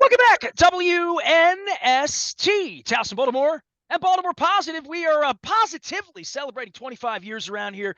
Welcome back, WNST, Towson, Baltimore, and Baltimore Positive. We are positively celebrating 25 years around here.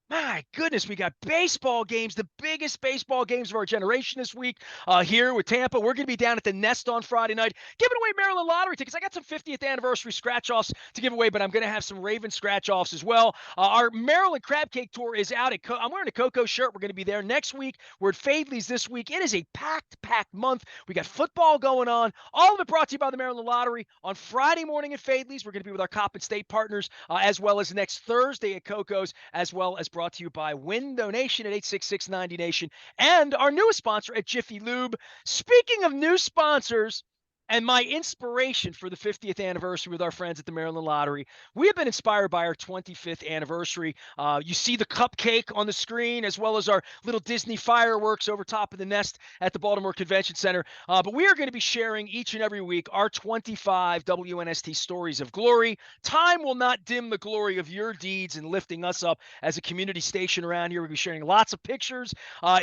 My goodness, we got baseball games, the biggest baseball games of our generation this week here with Tampa. We're going to be down at the Nest on Friday night, giving away Maryland lottery tickets. I got some 50th anniversary scratch-offs to give away, but I'm going to have some Raven scratch-offs as well. Our Maryland Crab Cake Tour is out. I'm wearing a Coco shirt. We're going to be there next week. We're at Fadley's this week. It is a packed month. We got football going on. All of it brought to you by the Maryland Lottery. On Friday morning at Fadley's, we're going to be with our Coppin State partners, as well as next Thursday at Coco's, as well as brought to you by Window Nation at 866-90Nation and our newest sponsor at Jiffy Lube. Speaking of new sponsors and my inspiration for the 50th anniversary with our friends at the Maryland Lottery, we have been inspired by our 25th anniversary. You see the cupcake on the screen, as well as our little Disney fireworks over top of the Nest at the Baltimore Convention Center. But we are going to be sharing each and every week our 25 WNST stories of glory. Time will not dim the glory of your deeds in lifting us up as a community station around here. We'll be sharing lots of pictures.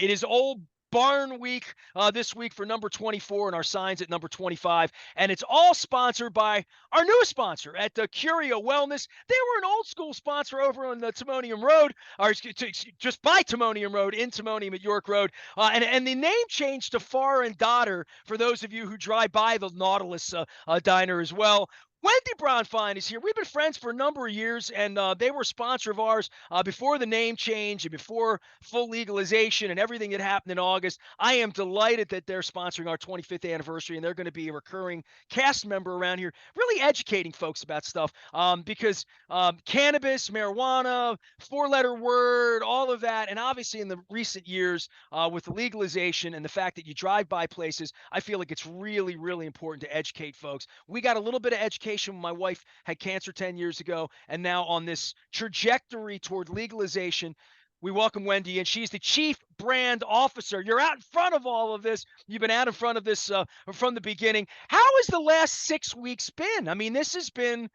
It is Old Barn Week this week for number 24 and our signs at number 25. And it's all sponsored by our newest sponsor at the Curio Wellness. They were an old school sponsor over on the Timonium Road, or just by Timonium Road in Timonium at York Road. And the name changed to Far and Dotter for those of you who drive by the Nautilus diner as well. Wendy Bronfein is here. We've been friends for a number of years, and they were a sponsor of ours before the name change and before full legalization and everything that happened in August. I am delighted that they're sponsoring our 25th anniversary, and they're going to be a recurring cast member around here, really educating folks about stuff because cannabis, marijuana, four-letter word, all of that, and obviously in the recent years with the legalization and the fact that you drive by places, I feel like it's really, really important to educate folks. We got a little bit of education when my wife had cancer 10 years ago, and now on this trajectory toward legalization, we welcome Wendy, and she's the chief brand officer. You're out in front of all of this. You've been out in front of this from the beginning. How has the last 6 weeks been? I mean, this has been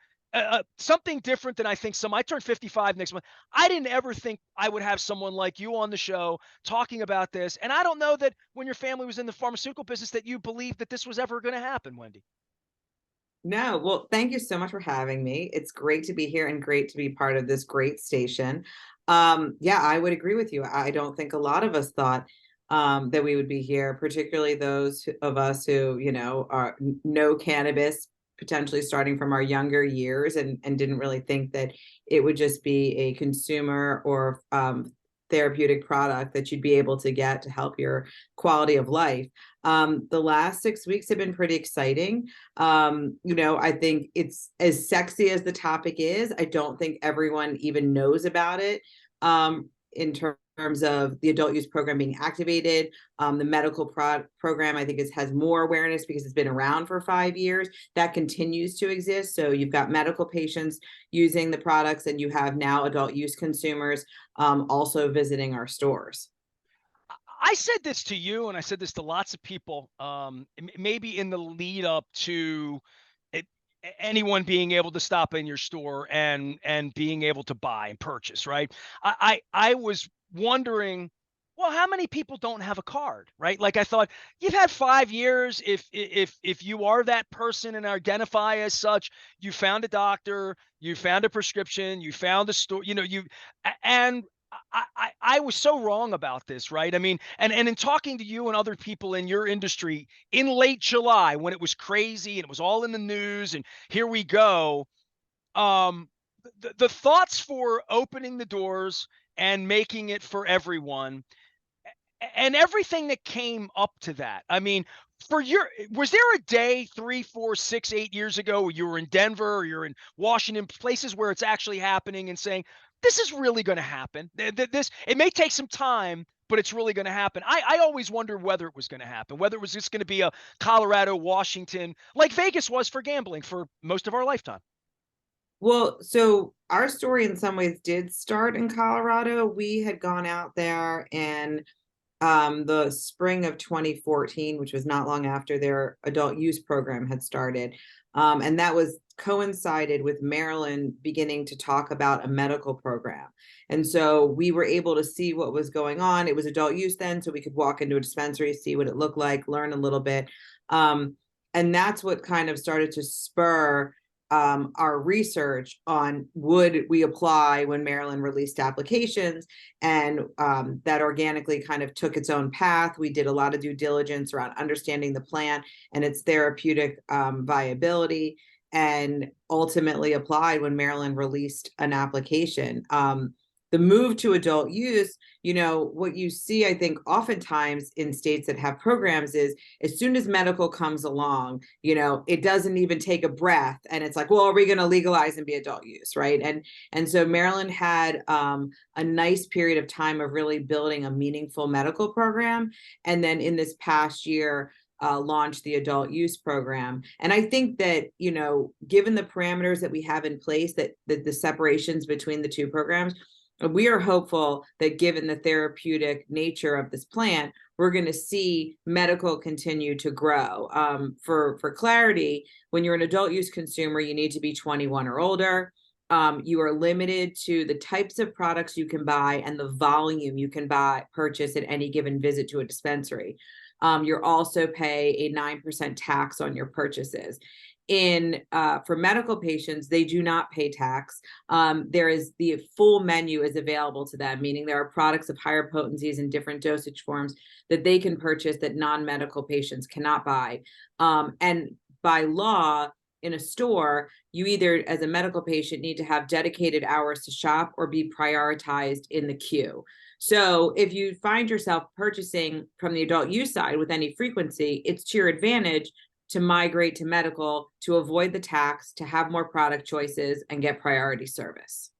something different than I think some. I turn 55 next month. I didn't ever think I would have someone like you on the show talking about this. And I don't know that when your family was in the pharmaceutical business that you believed that this was ever going to happen, Wendy. No, well, thank you so much for having me. It's great to be here and great to be part of this great station. Yeah, I would agree with you. I don't think a lot of us thought that we would be here, particularly those of us who, know cannabis, potentially starting from our younger years and didn't really think that it would just be a consumer or therapeutic product that you'd be able to get to help your quality of life. The last 6 weeks have been pretty exciting. I think it's as sexy as the topic is. I don't think everyone even knows about it in terms of the adult use program being activated. The medical program, I think, has more awareness because it's been around for 5 years. That continues to exist. So you've got medical patients using the products, and you have now adult use consumers also visiting our stores. I said this to you, and I said this to lots of people, maybe in the lead up to it, anyone being able to stop in your store and being able to buy and purchase, right? I was wondering, well, how many people don't have a card, right? Like I thought, you've had 5 years. If you are that person and identify as such, you found a doctor, you found a prescription, you found a store, and I was so wrong about this, right? I mean, and in talking to you and other people in your industry in late July when it was crazy and it was all in the news, and here we go. Um, the thoughts for opening the doors and making it for everyone and everything that came up to that. I mean, was there a day 3, 4, 6, 8 years ago where you were in Denver or you're in Washington, places where it's actually happening and saying, this is really going to happen. It may take some time, but it's really going to happen. I always wondered whether it was going to happen, whether it was just going to be a Colorado, Washington, like Vegas was for gambling for most of our lifetime. Well, so our story in some ways did start in Colorado. We had gone out there and the spring of 2014, which was not long after their adult use program had started. And that was coincided with Maryland beginning to talk about a medical program. And so we were able to see what was going on. It was adult use then, so we could walk into a dispensary, see what it looked like, learn a little bit. And that's what kind of started to spur our research on would we apply when Maryland released applications, and that organically kind of took its own path. We did a lot of due diligence around understanding the plant and its therapeutic viability, and ultimately applied when Maryland released an application. The move to adult use, what you see, I think, oftentimes in states that have programs is as soon as medical comes along, it doesn't even take a breath. And it's like, well, are we going to legalize and be adult use? Right. And so Maryland had a nice period of time of really building a meaningful medical program. And then in this past year, launched the adult use program. And I think that, given the parameters that we have in place, that the separations between the two programs, we are hopeful that given the therapeutic nature of this plant, we're going to see medical continue to grow. For clarity, when you're an adult use consumer, you need to be 21 or older. You are limited to the types of products you can buy and the volume you can purchase at any given visit to a dispensary. You're also pay a 9% tax on your purchases. For medical patients, they do not pay tax. There is the full menu is available to them, meaning there are products of higher potencies and different dosage forms that they can purchase that non-medical patients cannot buy. And by law, in a store, you either, as a medical patient, need to have dedicated hours to shop or be prioritized in the queue. So if you find yourself purchasing from the adult use side with any frequency, it's to your advantage to migrate to medical, to avoid the tax, to have more product choices, and get priority service.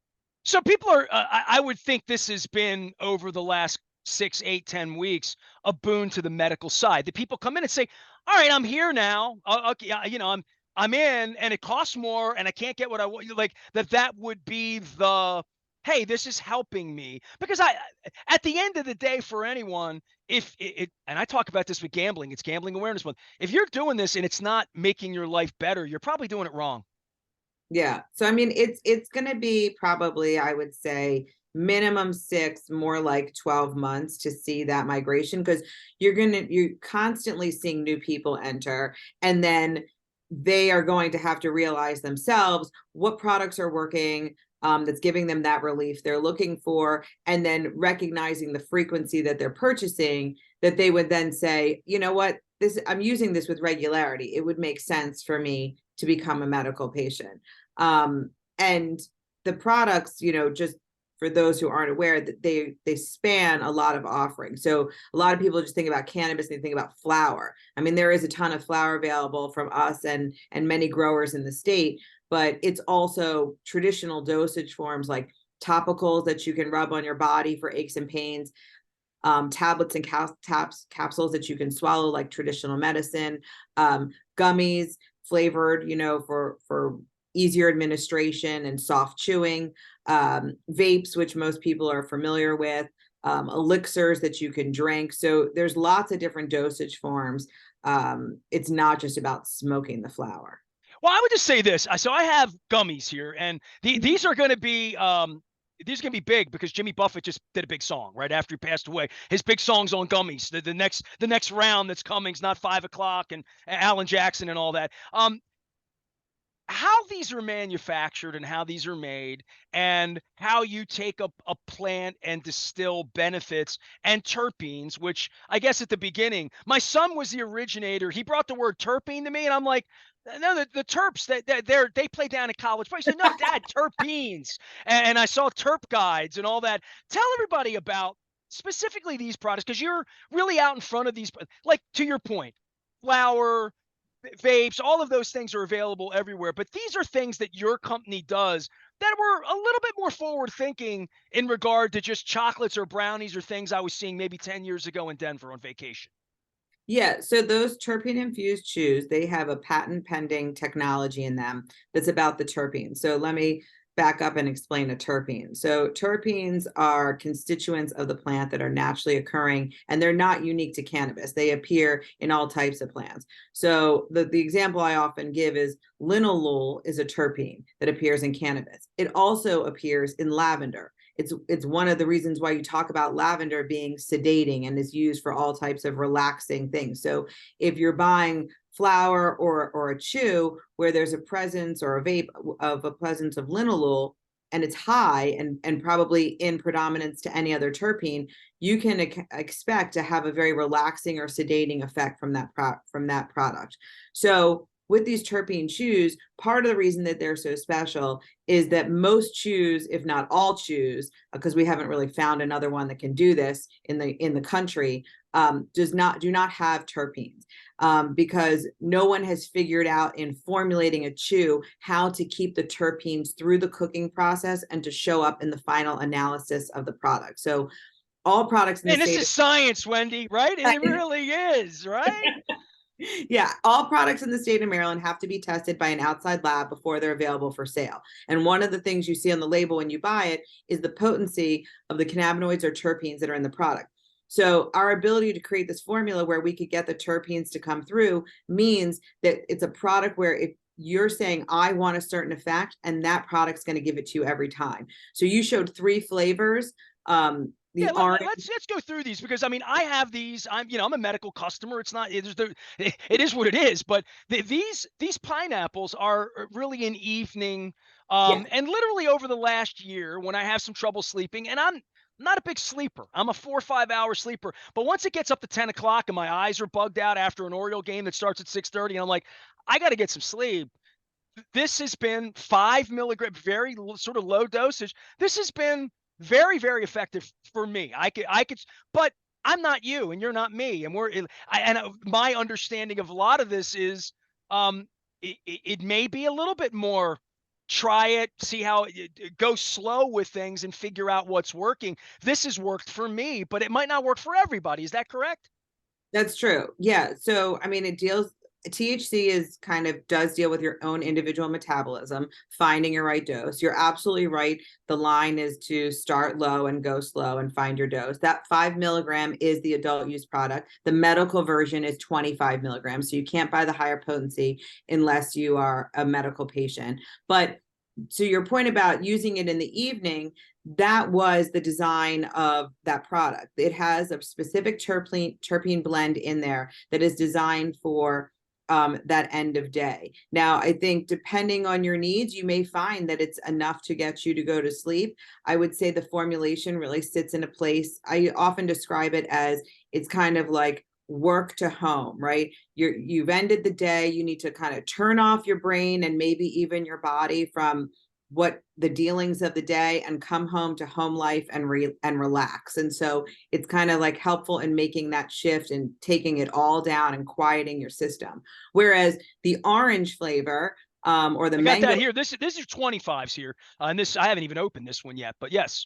So people are, I would think this has been over the last 6, 8, 10 weeks, a boon to the medical side. The people come in and say, all right, I'm here now. Okay, I'm in, and it costs more, and I can't get what I want. Like that would be the, hey, this is helping me. Because at the end of the day, for anyone, if it, and I talk about this with gambling, it's Gambling Awareness Month. If you're doing this and it's not making your life better, you're probably doing it wrong. Yeah. So I mean, it's going to be probably, I would say, minimum 6, more like 12 months to see that migration, because you're constantly seeing new people enter, and then they are going to have to realize themselves what products are working, that's giving them that relief they're looking for, and then recognizing the frequency that they're purchasing, that they would then say, you know what, I'm using this with regularity. It would make sense for me to become a medical patient. And the products, just for those who aren't aware, that they span a lot of offerings. So a lot of people just think about cannabis and they think about flower. I mean, there is a ton of flower available from us and many growers in the state, but it's also traditional dosage forms like topicals that you can rub on your body for aches and pains, tablets and capsules that you can swallow like traditional medicine, gummies flavored, for easier administration and soft chewing, vapes, which most people are familiar with, elixirs that you can drink. So there's lots of different dosage forms. It's not just about smoking the flower. Well, I would just say this. So I have gummies here, and these are going to be these are going to be big because Jimmy Buffett just did a big song right after he passed away. His big song's on gummies. The next round that's coming is not 5 o'clock, and Alan Jackson and all that. How these are manufactured and how these are made, and how you take a plant and distill benefits and terpenes, which I guess at the beginning, my son was the originator. He brought the word terpene to me, and I'm like, no, the terps they play down at college. He said, no, Dad, terpenes. And I saw terp guides and all that. Tell everybody about specifically these products, because you're really out in front of these, like to your point, flour, vapes, all of those things are available everywhere. But these are things that your company does that were a little bit more forward thinking in regard to just chocolates or brownies or things I was seeing maybe 10 years ago in Denver on vacation. Yeah, so those terpene infused chews, they have a patent pending technology in them that's about the terpene. So let me back up and explain a terpene. So terpenes are constituents of the plant that are naturally occurring, and they're not unique to cannabis. They appear in all types of plants. So the example I often give is linalool is a terpene that appears in cannabis. It also appears in lavender. It's one of the reasons why you talk about lavender being sedating and is used for all types of relaxing things. So if you're buying flower or a chew where there's a presence or a vape of a presence of linalool and it's high and probably in predominance to any other terpene, you can expect to have a very relaxing or sedating effect from that product. So with these terpene chews, part of the reason that they're so special is that most chews, if not all chews, because we haven't really found another one that can do this in the country, do not have terpenes, because no one has figured out in formulating a chew how to keep the terpenes through the cooking process and to show up in the final analysis of the product. So all products in the And this state is science, Wendy, right? It really is, right? Yeah, all products in the state of Maryland have to be tested by an outside lab before they're available for sale. And one of the things you see on the label when you buy it is the potency of the cannabinoids or terpenes that are in the product. So our ability to create this formula where we could get the terpenes to come through means that it's a product where if you're saying, I want a certain effect, and that product's going to give it to you every time. So you showed 3 flavors. The Yeah, orange. let's go through these because I mean I have these. I'm a medical customer. It's not it is what it is. But these pineapples are really an evening. Yeah. And literally over the last year when I have some trouble sleeping, and I'm not a big sleeper. I'm a 4 or 5 hour sleeper. But once it gets up to 10 o'clock and my eyes are bugged out after an Oriole game that starts at 6:30, and I'm like, I got to get some sleep. This has been 5 milligram, very sort of low dosage. This has been very, very effective for me. I could, but I'm not you, and you're not me, and my understanding of a lot of this is, it may be a little bit more. Try it, see how go slow with things, and figure out what's working. This has worked for me, but it might not work for everybody. Is that correct? That's true. Yeah. So, I mean, THC is kind of does deal with your own individual metabolism, finding your right dose. You're absolutely right. The line is to start low and go slow and find your dose. That 5 milligram is the adult use product. The medical version is 25 milligrams. So you can't buy the higher potency unless you are a medical patient. But to your point about using it in the evening, that was the design of that product. It has a specific terpene blend in there that is designed for that end of day. Now, I think depending on your needs, you may find that it's enough to get you to go to sleep. I would say the formulation really sits in a place. I often describe it as it's kind of like work to home, right? You've ended the day. You need to kind of turn off your brain and maybe even your body from what the dealings of the day and come home to home life and relax. And so it's kind of like helpful in making that shift and taking it all down and quieting your system. Whereas the orange flavor, or the I got mango. that here. This is 25s here, and this I haven't even opened this one yet. But yes.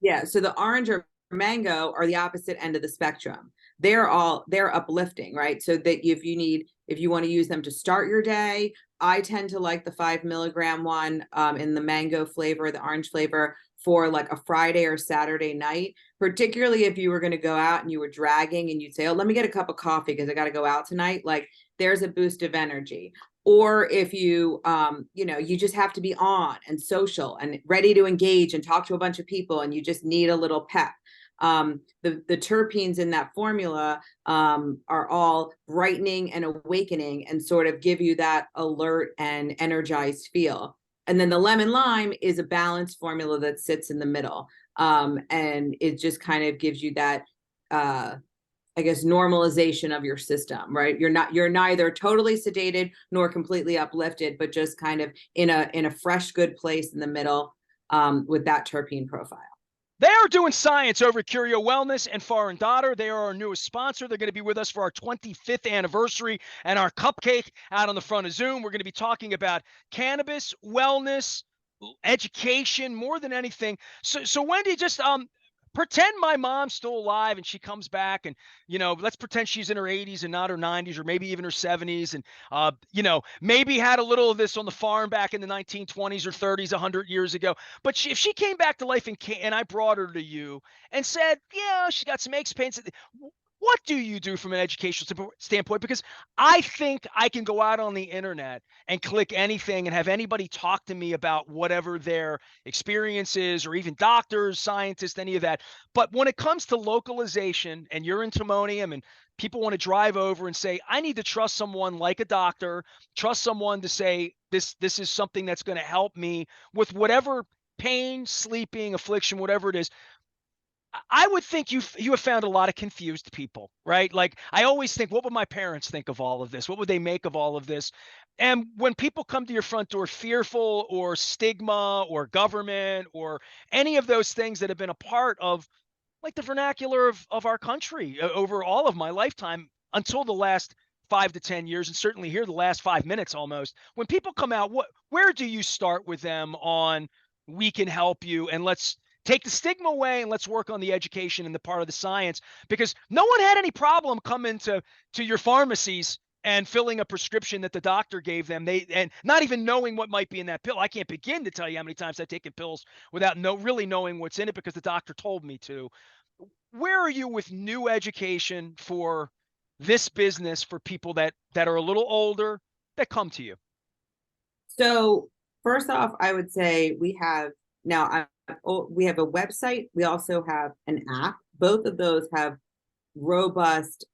Yeah, so the orange or mango are the opposite end of the spectrum. They're uplifting, right? So that if you want to use them to start your day, I tend to like the 5 milligram one, in the mango flavor, the orange flavor, for like a Friday or Saturday night, particularly if you were going to go out and you were dragging and you'd say, oh, let me get a cup of coffee because I got to go out tonight. Like there's a boost of energy. Or if you just have to be on and social and ready to engage and talk to a bunch of people and you just need a little pep. The terpenes in that formula are all brightening and awakening and sort of give you that alert and energized feel. And then the lemon lime is a balanced formula that sits in the middle. And it just kind of gives you that, I guess, normalization of your system, right? You're neither totally sedated nor completely uplifted, but just kind of in a fresh, good place in the middle, with that terpene profile. They are doing science over at Curio Wellness and Foreign Daughter. They are our newest sponsor. They're going to be with us for our 25th anniversary and our cupcake out on the front of Zoom. We're going to be talking about cannabis, wellness, education, more than anything. So Wendy, just pretend my mom's still alive and she comes back and, let's pretend she's in her 80s and not her 90s or maybe even her 70s. And, maybe had a little of this on the farm back in the 1920s or 30s, 100 years ago. But if she came back to life and I brought her to you and said, yeah, she got some aches, pains, what do you do from an educational standpoint? Because I think I can go out on the internet and click anything and have anybody talk to me about whatever their experience is, or even doctors, scientists, any of that. But when it comes to localization and you're in Timonium and people want to drive over and say, I need to trust someone like a doctor, trust someone to say, this is something that's going to help me with whatever pain, sleeping, affliction, whatever it is. I would think you have found a lot of confused people, right? Like, I always think, what would my parents think of all of this? What would they make of all of this? And when people come to your front door fearful or stigma or government or any of those things that have been a part of like the vernacular of our country over all of my lifetime until the last 5 to 10 years, and certainly here the last 5 minutes almost, when people come out, where do you start with them on, we can help you and let's take the stigma away and let's work on the education and the part of the science? Because no one had any problem coming to your pharmacies and filling a prescription that the doctor gave them, and not even knowing what might be in that pill. I can't begin to tell you how many times I've taken pills without really knowing what's in it because the doctor told me to. Where are you with new education for this business for people that are a little older that come to you? So first off, I would say we have now we have a website. We also have an app. Both of those have robust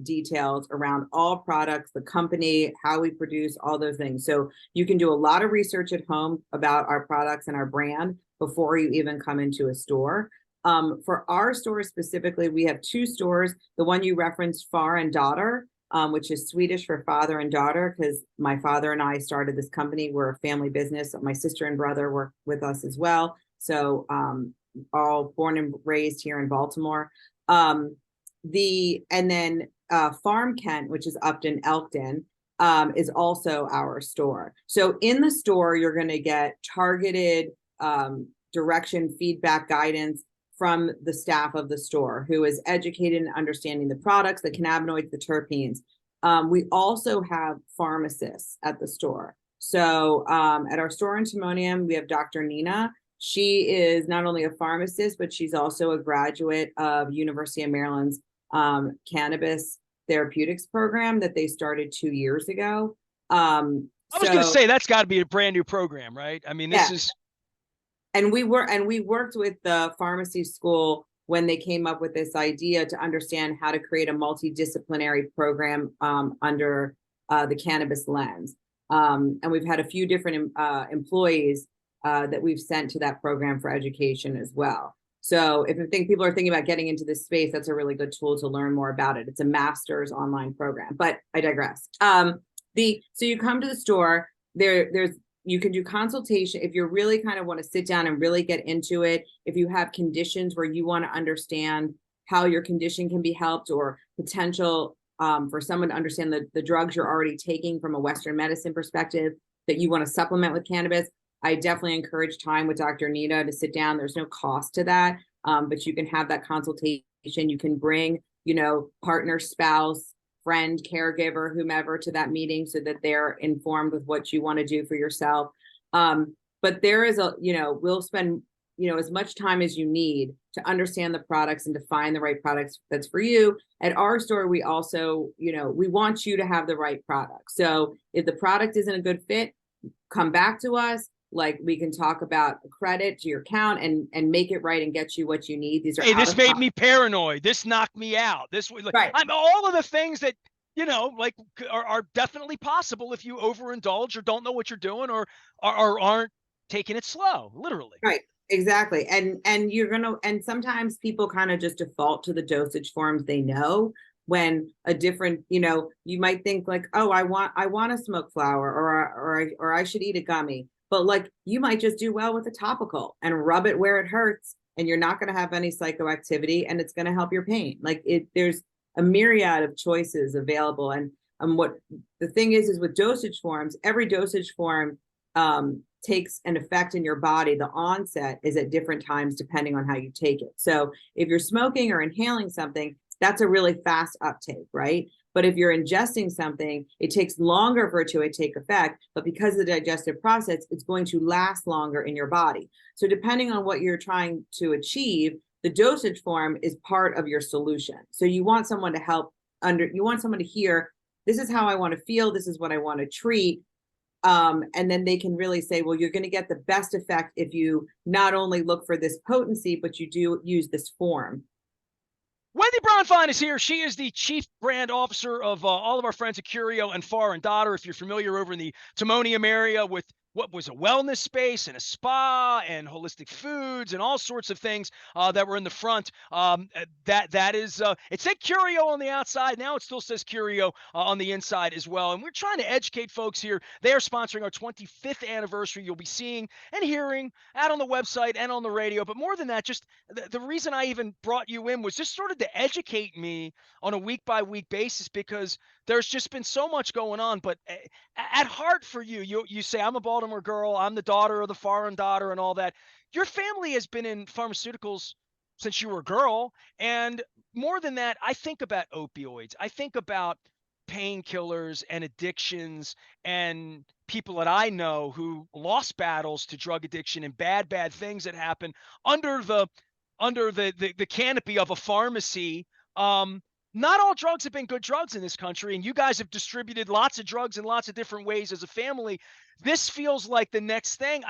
details around all products, the company, how we produce, all those things. So you can do a lot of research at home about our products and our brand before you even come into a store. For our store specifically, we have two stores. The one you referenced, Far and Daughter, which is Swedish for father and daughter, because my father and I started this company. We're a family business. My sister and brother work with us as well. So all born and raised here in Baltimore. And then Farm Kent, which is Upton, Elkton, is also our store. So in the store, you're going to get targeted direction, feedback, guidance from the staff of the store who is educated in understanding the products, the cannabinoids, the terpenes. We also have pharmacists at the store. So at our store in Timonium, we have Dr. Nina. She is not only a pharmacist, but she's also a graduate of University of Maryland's cannabis therapeutics program that they started 2 years ago. I was going to say that's got to be a brand new program, right? I mean, this is. And we worked with the pharmacy school when they came up with this idea to understand how to create a multidisciplinary program under the cannabis lens. And we've had a few different employees that we've sent to that program for education as well. So if people are thinking about getting into this space, that's a really good tool to learn more about it. It's a master's online program, but I digress. So you come to the store, you can do consultation if you really kind of want to sit down and really get into it. If you have conditions where you want to understand how your condition can be helped, or potential for someone to understand the drugs you're already taking from a Western medicine perspective that you want to supplement with cannabis, I definitely encourage time with Dr. Nina to sit down. There's no cost to that, but you can have that consultation. You can bring, partner, spouse, friend, caregiver, whomever to that meeting so that they're informed with what you want to do for yourself. But there is we'll spend, as much time as you need to understand the products and to find the right products that's for you. At our store, we also, we want you to have the right product. So if the product isn't a good fit, come back to us. Like, we can talk about credit to your account and make it right and get you what you need. These are this made me paranoid. This knocked me out. This was right. I'm all of the things that like are definitely possible if you overindulge or don't know what you're doing or aren't taking it slow, literally. Right. Exactly. And you're gonna, and sometimes people kind of just default to the dosage forms they know, when a different, you might think like, oh, I want to smoke flower, or I should eat a gummy. But like, you might just do well with a topical and rub it where it hurts, and you're not going to have any psychoactivity, and it's going to help your pain. Like, there's a myriad of choices available. And what the thing is with dosage forms, every dosage form takes an effect in your body, the onset is at different times depending on how you take it. So if you're smoking or inhaling something, that's a really fast uptake, right? But if you're ingesting something, it takes longer for it to take effect. But because of the digestive process, it's going to last longer in your body. So depending on what you're trying to achieve, the dosage form is part of your solution. So you want someone to help you want someone to hear, this is how I want to feel, this is what I want to treat. And then they can really say, well, you're going to get the best effect if you not only look for this potency, but you do use this form. Wendy Bronfein is here. She is the chief brand officer of all of our friends at Curio and Far and Daughter. If you're familiar over in the Timonium area with what was a wellness space and a spa and holistic foods and all sorts of things that were in the front. That is, it said Curio on the outside. Now it still says Curio on the inside as well. And we're trying to educate folks here. They are sponsoring our 25th anniversary. You'll be seeing and hearing out on the website and on the radio. But more than that, just the reason I even brought you in was just sort of to educate me on a week by week basis, because there's just been so much going on. But at heart for you say, I'm a Baltimore girl, I'm the daughter of the foreign daughter and all that. Your family has been in pharmaceuticals since you were a girl. And more than that, I think about opioids. I think about painkillers and addictions and people that I know who lost battles to drug addiction and bad things that happen under the canopy of a pharmacy. Not all drugs have been good drugs in this country, and you guys have distributed lots of drugs in lots of different ways as a family. This feels like the next thing.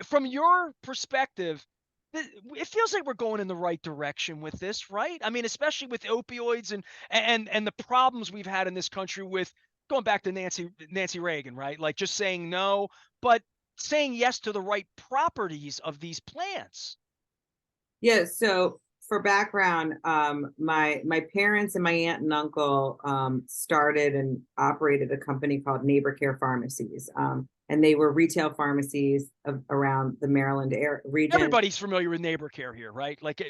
From your perspective, it feels like we're going in the right direction with this, right? I mean, especially with opioids and the problems we've had in this country with going back to Nancy Reagan, right? Like just saying no, but saying yes to the right properties of these plants. Yeah, so for background, my parents and my aunt and uncle started and operated a company called Neighbor Care Pharmacies, and they were retail pharmacies around the Maryland region, Everybody's familiar with Neighbor Care here, right? Like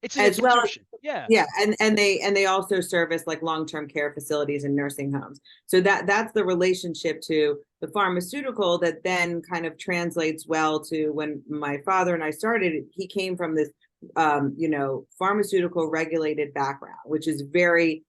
it's an as well as institution. Yeah. yeah, and they also service like long-term care facilities and nursing homes. So that's the relationship to the pharmaceutical that then kind of translates well to when my father and I started. He came from this pharmaceutical regulated background, which is very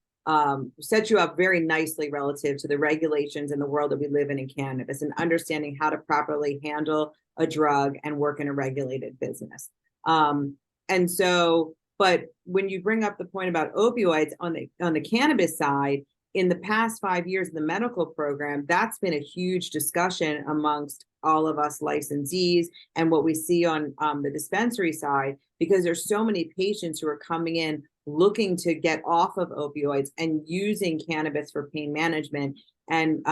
sets you up very nicely relative to the regulations in the world that we live in cannabis, and understanding how to properly handle a drug and work in a regulated business. And so, but when you bring up the point about opioids on the cannabis side, in the past 5 years in the medical program, that's been a huge discussion amongst all of us licensees and what we see on the dispensary side, because there's so many patients who are coming in looking to get off of opioids and using cannabis for pain management. And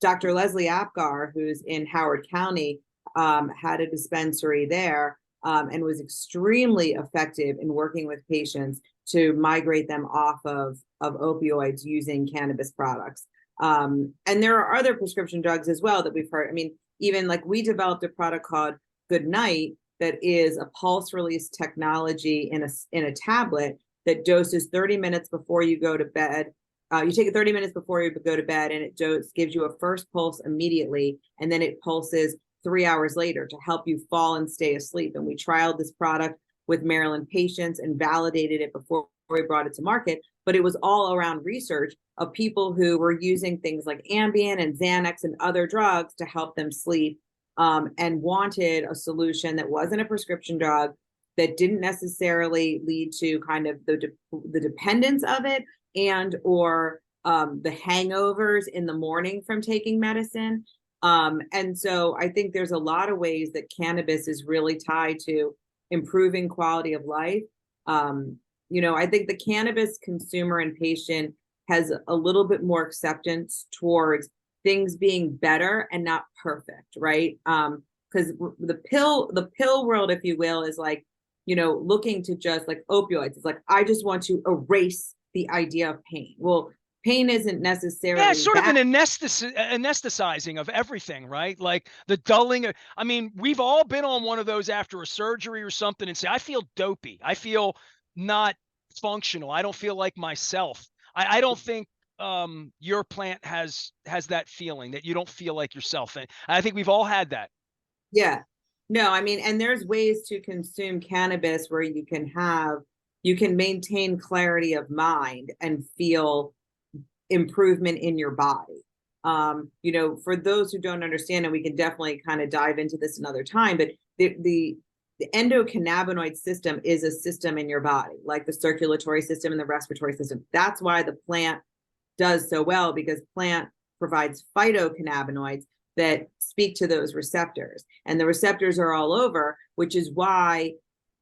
Dr. Leslie Apgar, who's in Howard County, had a dispensary there and was extremely effective in working with patients to migrate them off of opioids using cannabis products. And there are other prescription drugs as well that we've heard. I mean, even like we developed a product called Good Night that is a pulse release technology in a tablet that doses 30 minutes before you go to bed. You take it 30 minutes before you go to bed, and it gives you a first pulse immediately, and then it pulses 3 hours later to help you fall and stay asleep. And we trialed this product with Maryland patients and validated it before we brought it to market. But it was all around research of people who were using things like Ambien and Xanax and other drugs to help them sleep, and wanted a solution that wasn't a prescription drug, that didn't necessarily lead to kind of the dependence of it and or the hangovers in the morning from taking medicine. And so I think there's a lot of ways that cannabis is really tied to improving quality of life. I think the cannabis consumer and patient has a little bit more acceptance towards things being better and not perfect, right? Because the pill world, if you will, is like, looking to just like opioids. It's like, I just want to erase the idea of pain. Well, pain isn't necessarily Yeah, it's sort bad. of an anesthetizing of everything, right? Like the dulling. I mean, we've all been on one of those after a surgery or something and say, I feel dopey. I feel not functional. I don't feel like myself. I don't think your plant has that feeling that you don't feel like yourself. And I think we've all had that. Yeah. No, I mean, and there's ways to consume cannabis where you can maintain clarity of mind and feel improvement in your body. For those who don't understand, and we can definitely kind of dive into this another time, but the endocannabinoid system is a system in your body, like the circulatory system and the respiratory system. That's why the plant does so well, because plant provides phytocannabinoids that speak to those receptors. And the receptors are all over, which is why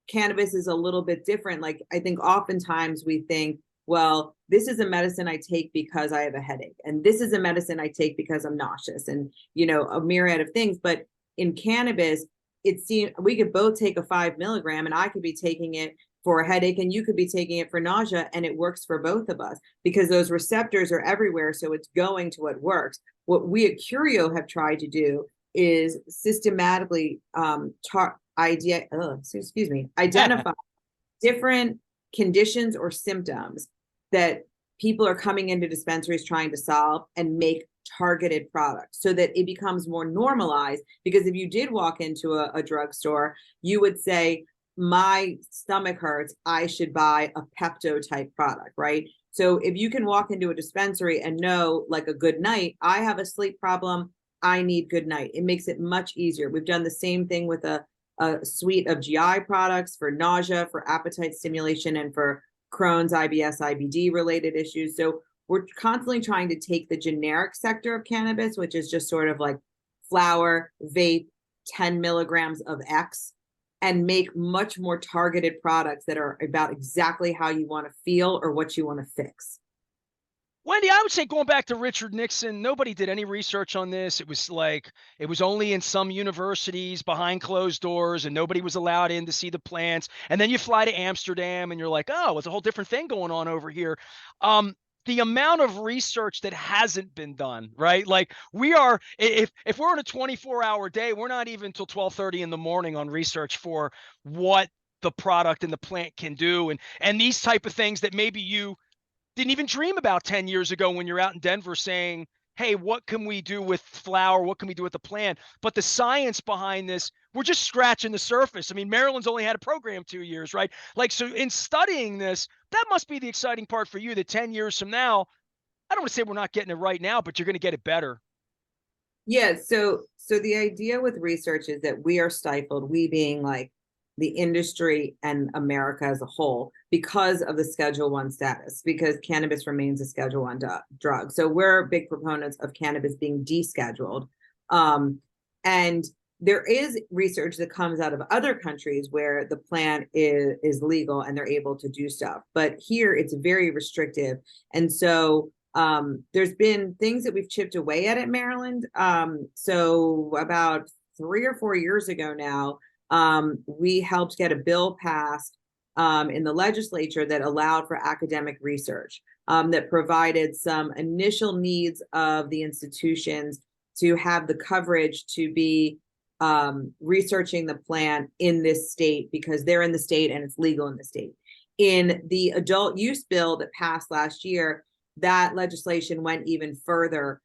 cannabis is a little bit different. Like, I think oftentimes we think, well, this is a medicine I take because I have a headache, and this is a medicine I take because I'm nauseous, and a myriad of things. But in cannabis, it seems we could both take a 5 milligram, and I could be taking it for a headache, and you could be taking it for nausea, and it works for both of us because those receptors are everywhere. So it's going to what works. What we at Curio have tried to do is systematically identify different conditions or symptoms that people are coming into dispensaries trying to solve, and make targeted products so that it becomes more normalized. Because if you did walk into a drugstore, you would say, my stomach hurts, I should buy a Pepto type product, right? So if you can walk into a dispensary and know, like a Good Night, I have a sleep problem, I need Good Night, it makes it much easier. We've done the same thing with a suite of GI products for nausea, for appetite stimulation, and for Crohn's, IBS, IBD related issues. So we're constantly trying to take the generic sector of cannabis, which is just sort of like flower, vape, 10 milligrams of X, and make much more targeted products that are about exactly how you want to feel or what you want to fix. Wendy, I would say, going back to Richard Nixon, nobody did any research on this. It was only in some universities behind closed doors, and nobody was allowed in to see the plants. And then you fly to Amsterdam and you're like, oh, it's a whole different thing going on over here. The amount of research that hasn't been done, right? Like, we are, if we're in a 24-hour day, we're not even till 12:30 in the morning on research for what the product and the plant can do, and these type of things that maybe you didn't even dream about 10 years ago when you're out in Denver saying, hey, what can we do with flower? What can we do with the plant? But the science behind this, we're just scratching the surface. I mean, Maryland's only had a program 2 years, right? Like, so in studying this, that must be the exciting part for you, that 10 years from now, I don't want to say we're not getting it right now, but you're going to get it better. Yeah, so the idea with research is that we are stifled, we being like the industry and America as a whole, because of the Schedule One status, because cannabis remains a Schedule One drug. So we're big proponents of cannabis being descheduled. And there is research that comes out of other countries where the plant is legal and they're able to do stuff. But here it's very restrictive. And so there's been things that we've chipped away at Maryland. So about 3 or 4 years ago now, we helped get a bill passed in the legislature that allowed for academic research, that provided some initial needs of the institutions to have the coverage to be researching the plant in this state, because they're in the state and it's legal in the state. In the adult use bill that passed last year, that legislation went even further,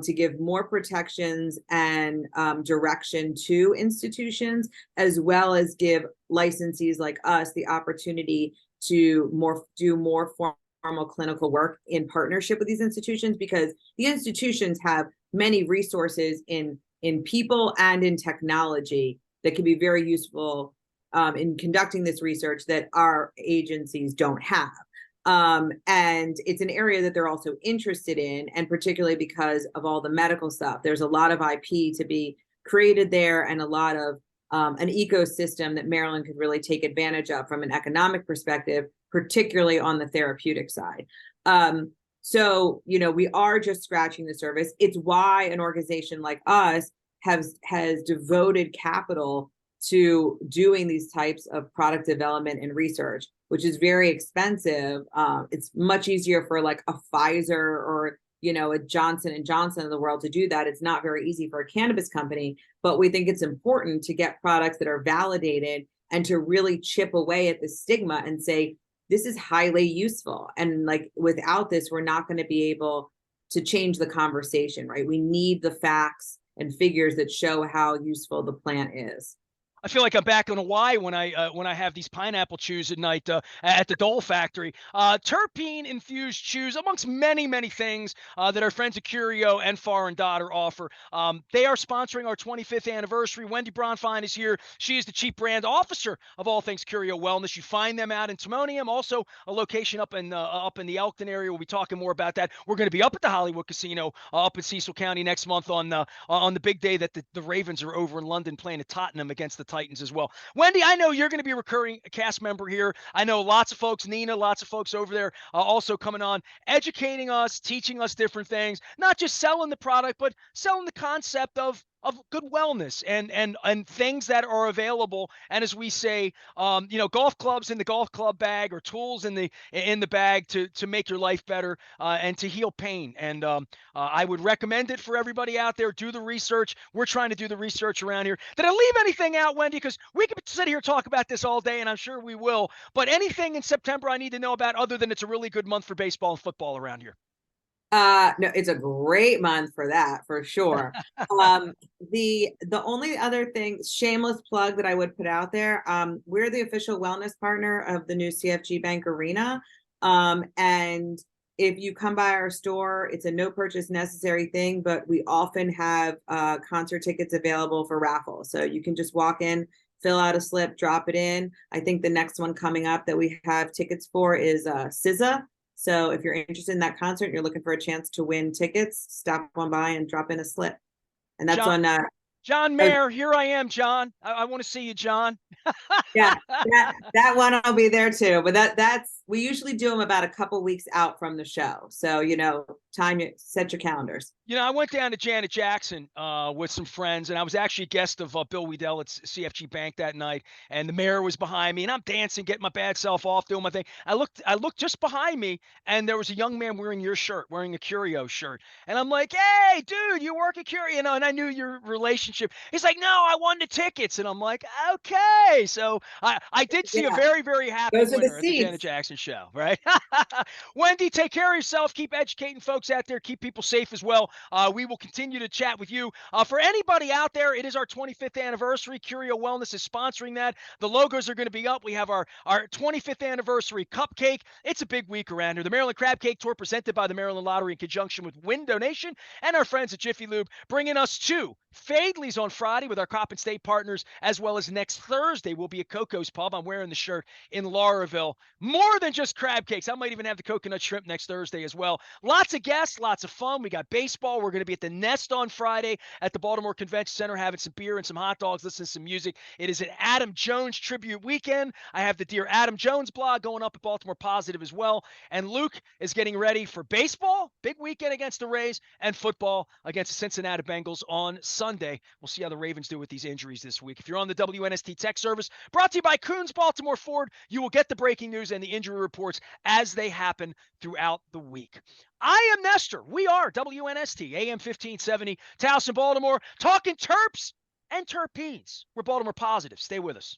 to give more protections and direction to institutions, as well as give licensees like us the opportunity to do more formal clinical work in partnership with these institutions, because the institutions have many resources in people and in technology that can be very useful in conducting this research that our agencies don't have. And it's an area that they're also interested in, and particularly because of all the medical stuff, there's a lot of IP to be created there, and a lot of an ecosystem that Maryland could really take advantage of from an economic perspective, particularly on the therapeutic side. So, we are just scratching the surface. It's why an organization like us has devoted capital to doing these types of product development and research, which is very expensive. It's much easier for like a Pfizer or a Johnson and Johnson of the world to do that. It's not very easy for a cannabis company, but we think it's important to get products that are validated and to really chip away at the stigma and say, this is highly useful. And like, without this, we're not going to be able to change the conversation, right? We need the facts and figures that show how useful the plant is. I feel like I'm back in Hawaii when I have these pineapple chews at night at the Dole Factory. Terpene infused chews, amongst many things that our friends at Curio and Foreign Daughter offer. They are sponsoring our 25th anniversary. Wendy Bronfein is here. She is the chief brand officer of all things Curio Wellness. You find them out in Timonium, also a location up in the Elkton area. We'll be talking more about that. We're going to be up at the Hollywood Casino up in Cecil County next month on the big day that the Ravens are over in London playing at Tottenham against the Titans as well. Wendy, I know you're going to be a recurring cast member here. I know lots of folks, Nina, lots of folks over there also coming on, educating us, teaching us different things, not just selling the product, but selling the concept of good wellness and things that are available. And as we say, golf clubs in the golf club bag or tools in the bag to make your life better and to heal pain. And I would recommend it for everybody out there. Do the research. We're trying to do the research around here. Did I leave anything out, Wendy? Because we could sit here and talk about this all day, and I'm sure we will. But anything in September I need to know about other than it's a really good month for baseball and football around here? No, it's a great month for that, for sure. Um, the only other thing, shameless plug that I would put out there, we're the official wellness partner of the new CFG Bank Arena. And if you come by our store, it's a no purchase necessary thing, but we often have concert tickets available for raffle. So you can just walk in, fill out a slip, drop it in. I think the next one coming up that we have tickets for is SZA. So if you're interested in that concert, and you're looking for a chance to win tickets, stop on by and drop in a slip. And that's John, on John oh, Mayer, here I am, John. I want to see you, John. yeah, that one I'll be there too. But that's we usually do them about a couple weeks out from the show. So time you set your calendars. I went down to Janet Jackson with some friends, and I was actually a guest of Bill Weedell at CFG Bank that night. And the mayor was behind me, and I'm dancing, getting my bad self off, doing my thing. I looked just behind me, and there was a young man wearing your shirt, wearing a Curio shirt. And I'm like, "Hey, dude, you work at Curio?" And I knew your relationship. He's like, "No, I won the tickets," and I'm like, "Okay." So I did see a Yeah, very very happy those are the winner at the Janet seats. Jackson show, right? Wendy, take care of yourself. Keep educating folks out there. Keep people safe as well. We will continue to chat with you. For anybody out there, it is our 25th anniversary. Curio Wellness is sponsoring that. The logos are going to be up. We have our 25th anniversary cupcake. It's a big week around here. The Maryland Crab Cake Tour presented by the Maryland Lottery in conjunction with Win Donation and our friends at Jiffy Lube, bringing us to Fadley's on Friday with our Coppin State partners, as well as next Thursday we'll be at Coco's Pub. I'm wearing the shirt in Lauraville. More than just crab cakes. I might even have the coconut shrimp next Thursday as well. Lots of guests, lots of fun. We got baseball. We're going to be at the Nest on Friday at the Baltimore Convention Center having some beer and some hot dogs, listening to some music. It is an Adam Jones tribute weekend. I have the Dear Adam Jones blog going up at Baltimore Positive as well. And Luke is getting ready for baseball, big weekend against the Rays, and football against the Cincinnati Bengals on Sunday. We'll see how the Ravens do with these injuries this week. If you're on the WNST tech service, brought to you by Coons Baltimore Ford, you will get the breaking news and the injury reports as they happen throughout the week. I am Nestor. We are WNST, AM 1570, Towson, Baltimore, talking terps and terpenes. We're Baltimore Positive. Stay with us.